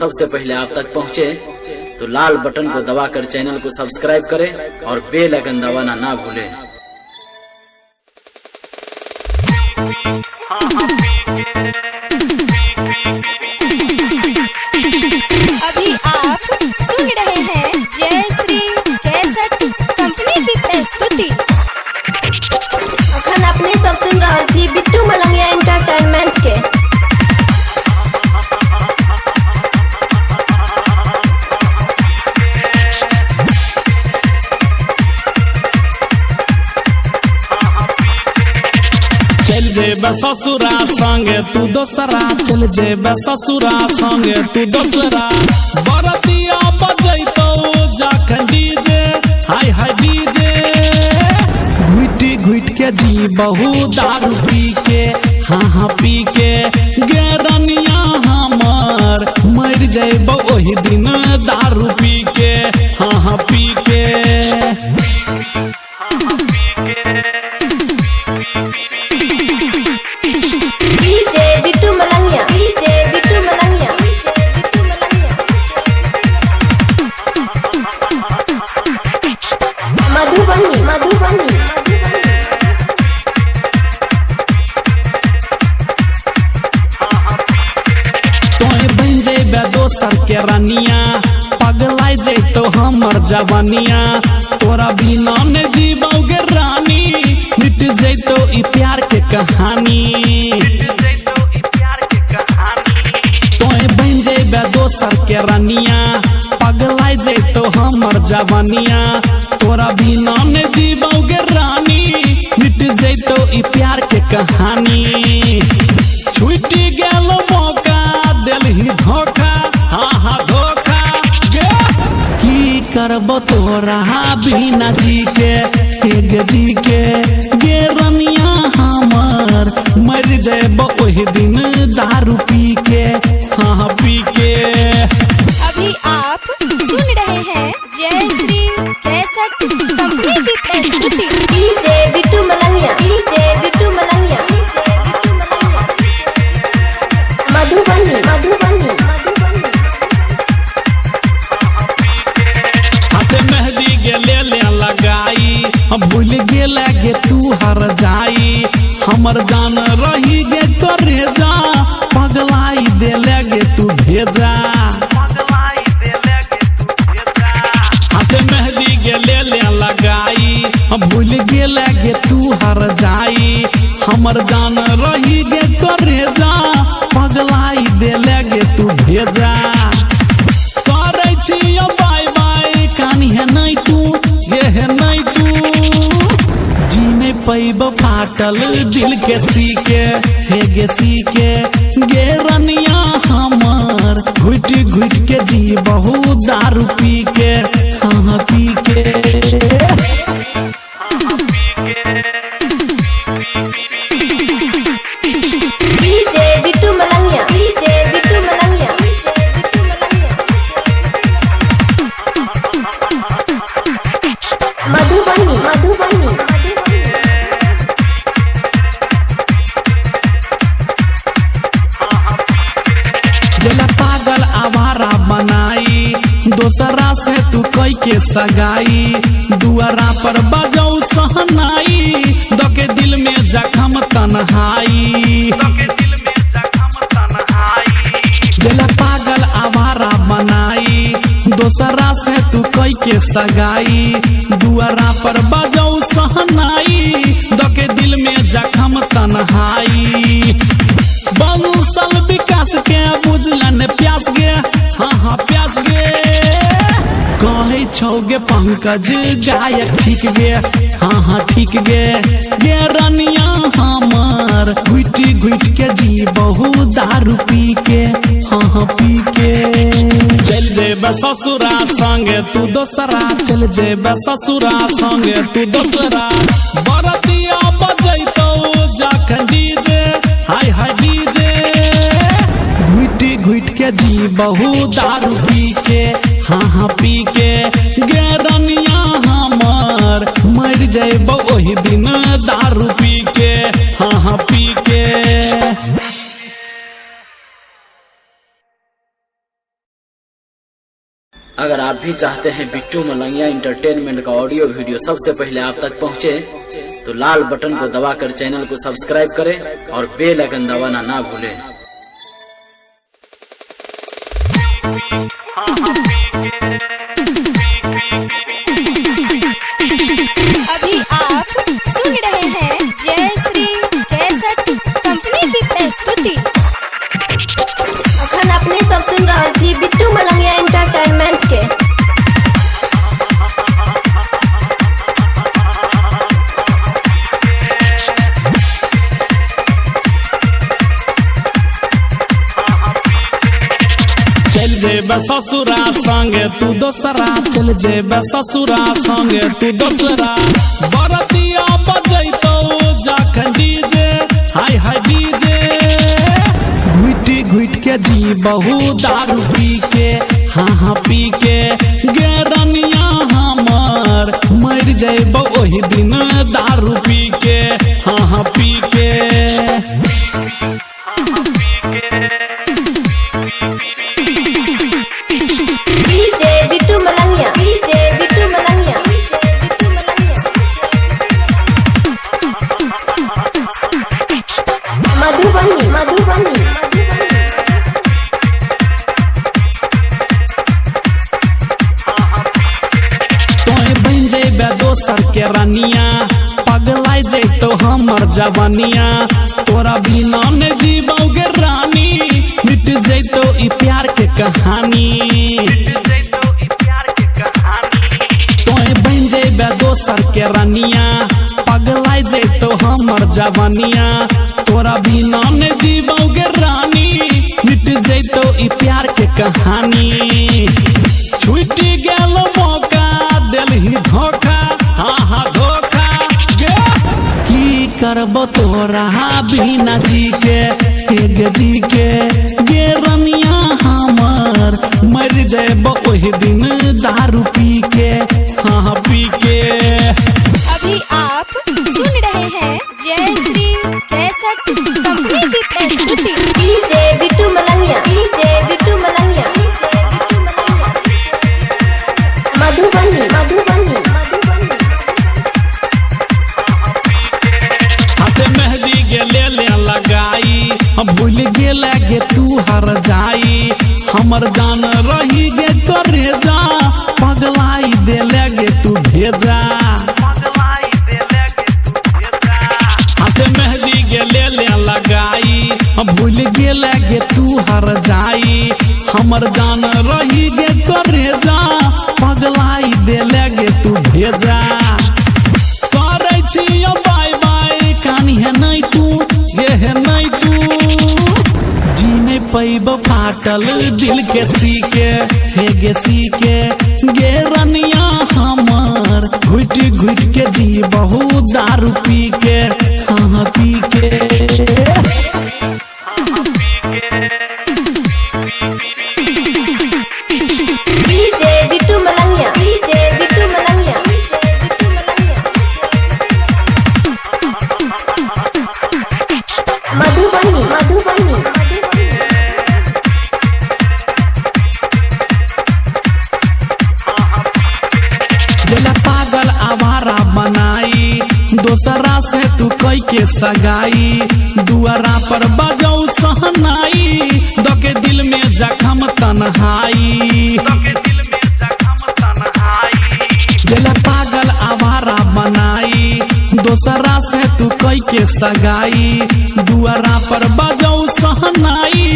सबसे पहले आप तक पहुंचे तो लाल बटन को दबाकर चैनल को सब्सक्राइब करें और बेल आइकन दबाना ना भूलें। अभी आप सुन रहे हैं जय श्री कैसेट कंपनी की प्रस्तुति। अखन अपने सब सुन रहा छी बिट्टू मलंगिया एंटरटेनमेंट के। चल जेबे ससुरा संगे तू दोसरा, चल जेबे ससुरा संगे तू दोसरा। बरतिया बजैतो जाखन डीजे, हाय हाय डीजे। घुटी घुट के जी बहु दारू पी के, हाँ हाँ पी के। गेरनिया हमर मर जैबो ओही दिन दारू पी के, हाँ हाँ पी के। DJ Bittu Malangiya, DJ Bittu Malangiya, Bittu Malangiya. मधुबनी, मधुबनी। तोय बन जेबे दोसर के रानिया, पगलाई जैतो हमर जवानिया। तोरा बिना ने जीबोगे रानी, मिट जैतो ई प्यार के कहानी। तोय बन जेबे दोसर के रानिया, पगलाई जैतो हमर जवानिया। तोरा बिना ने जीबोगे रानी, मिट जैतो ई प्यार के कहानी। छुटी गेल मौका दिलही धोखा, हाँ हाँ धोखा गे। की करबो तोरा बिना जी के, हे जी के। गे रनिया हमर मर जैबो ओही दिन दारू पी के, हाँ हाँ पी के। अभी आप सुन रहे हैं जय श्री कैसेट कंपनी की प्रस्तुति। DJ Bittu Malangiya, DJ Bittu Malangiya, Bittu Malangiya. मधुबनी, मधुबनी, मधुबनी। हाथे मेहंदी गेले ले लगाई, हम भूल गेला गे तू हर जाई। हमर जान रही गे करे जा, पगलाई देले गे तू भेजा। हाथे मेहंदी गेले ले लगाई, हम भूल गेला गे तू हर जाई। हमर जान रही गे करे जा, पगलाई देले गे तू भेजा। करे छियो बाय बाय, कानी है नहीं तू, ये है नहीं तू। जीने पैब फाटल दिल के सीके, हे गे सीके। गे रनिया हमर घुट घुट के जी बहु दारू पी के, हाँ हाँ पी के। DJ Bittu Malangiya, DJ Bittu Malangiya, Bittu Malangiya. मधुबनी, मधुबनी, मधुबनी। जला पागल आवारा बनाई, दोसरा से तू कई के सगाई। दुआरा पर बजौ सहनाई, दके दिल में जखम तन्हाई। जला पागल आवारा बनाई, दोसरा से तू कई के सगाई। दुआरा पर बजौ सहनाई, दके दिल में जखम तन्हाई। बंसल विकास के बुझलन प्यास गे, हाँ हाँ प्यास गे। कहे छौगे पंकज गायक ठीक गे, हाँ हाँ ठीक गे। गे रनिया हमर घुटी घुट के जी बहु दारू पी के, हाँ हाँ पी के। चल जेबे ससुरा संगे तू दोसरा, चल जेबे ससुरा संगे तू दोसरा। बरतिया बजैतो जाखन डीजे, हाय हाय डीजे। घुटी घुट के जी बहु दारू पी के, हाँ हाँ पी के। गे रनिया हमर मर जैबो ओही दिन दारू पी के, हाँ हाँ पी के। अगर आप भी चाहते हैं बिट्टू मलंगिया इंटरटेनमेंट का ऑडियो वीडियो सबसे पहले आप तक पहुंचे, तो लाल बटन को दबाकर चैनल को सब्सक्राइब करें और बेल आइकन दबाना ना भूलें। अभी आप सुन रहे हैं जय श्री कैसेट कंपनी की प्रस्तुति। अखन अपने सब सुन रहा छी बिट्टू मलंगिया एंटरटेनमेंट के। चल जेब ससुरा संगे तू दोसरा, चल जेब ससुरा संगे तू दोसरा। बरतिया बजैतो जखन डीजे, हाय हाय डीजे। घुट घुट के जी बहु दारू पी के, हाँ हाँ पी के। गे रनिया हमर मर जैबो ओही दिन दारू पी के, हाँ हाँ पी के। DJ Bittu Malangiya, DJ Bittu Malangiya, DJ Bittu Malangiya. Madhubani, Madhubani, तोय बन जेबे दोसर के रनिया, पगलाई जैतो हमर जवानिया। तोरा बिना ने जीबोगे रानी, मिट जैतो ई प्यार के कहानी। तोय बन जेबे दोसर के रनिया, पगलाई जैतो हमर जवानिया। तोरा बिना ने जीबोगे रानी, मिट जैतो ई प्यार के कहानी। छुटी गेल मौका दिलही धोखा, हाँ हाँ धोखा। की करबो तोरा बिना जी के, हे जी के। गे रनिया हमर मर जैबो ओही दिन दारू पी के, हाँ हाँ पी के। अभी आप सुन रहे हैं जय श्री कैसेट कंपनी की प्रस्तुति। DJ Bittu Malangiya, DJ Bittu Malangiya, DJ Bittu Malangiya. Madhubani, Madhubani, Madhubani. हाथे मेहंदी गेले ले लगाई, हम भूल गेले गे तू हर जाई। हमर जान रही गे करे जा, पगलाई देले गे तू भेजा। हाथे मेहंदी गेले ले लगाई, हम भूल गेले गे तू हर जाई। हमर जान रही गे करे जा, पगलाई देले गे तू भेजा। करे छियो बाय बाय, कानी है नहीं तू, ये है नहीं तू। जीने पैबो फाटल दिल के सीके, हे गे सीके। गे रनिया हमर घुट घुट के जी बहु दारू पी के, हाँ हाँ पी के। DJ Bittu Malangiya, DJ Bittu Malangiya, DJ Bittu Malangiya. Madhubani, Madhubani, Madhubani. जला पागल आवारा बनाई, दोसरा से तू कई के सगाई। दुआरा पर बजौ सहनाई, दके दिल में जखम तन्हाई। जला पागल आवारा बनाई, दोसरा से तू कई के सगाई। दुआरा पर बजौ सहनाई,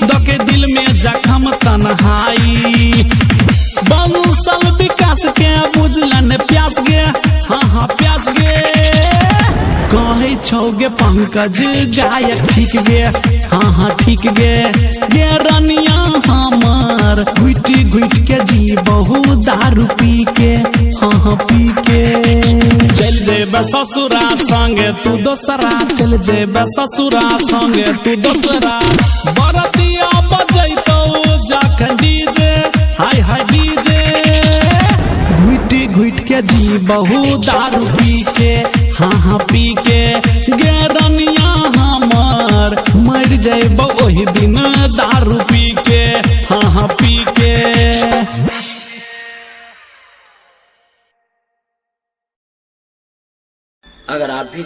दके दिल में जखम तन्हाई। बंसल विकास के बुझलन प्यास गे, हाँ हाँ प्यास गे। कहे छौगे पंकज गायक ठीक गे, हाँ हाँ ठीक गे। गे रनिया हमर घुट घुट के जी बहु दारू पी के, हाँ हाँ पी के। चल जेब ससुरा संगे तू दोसरा, चल जेब ससुरा संगे तू दोसरा। बरतिया बजैतो जखन डीजे, हाय हाय डीजे। घुट घुट के जी बहु दारू पी के, हाँ हाँ पी के। गे रनिया हमर मर जैबो ओही दिन दारू पी के, हाँ हाँ पी के। अगर आप भी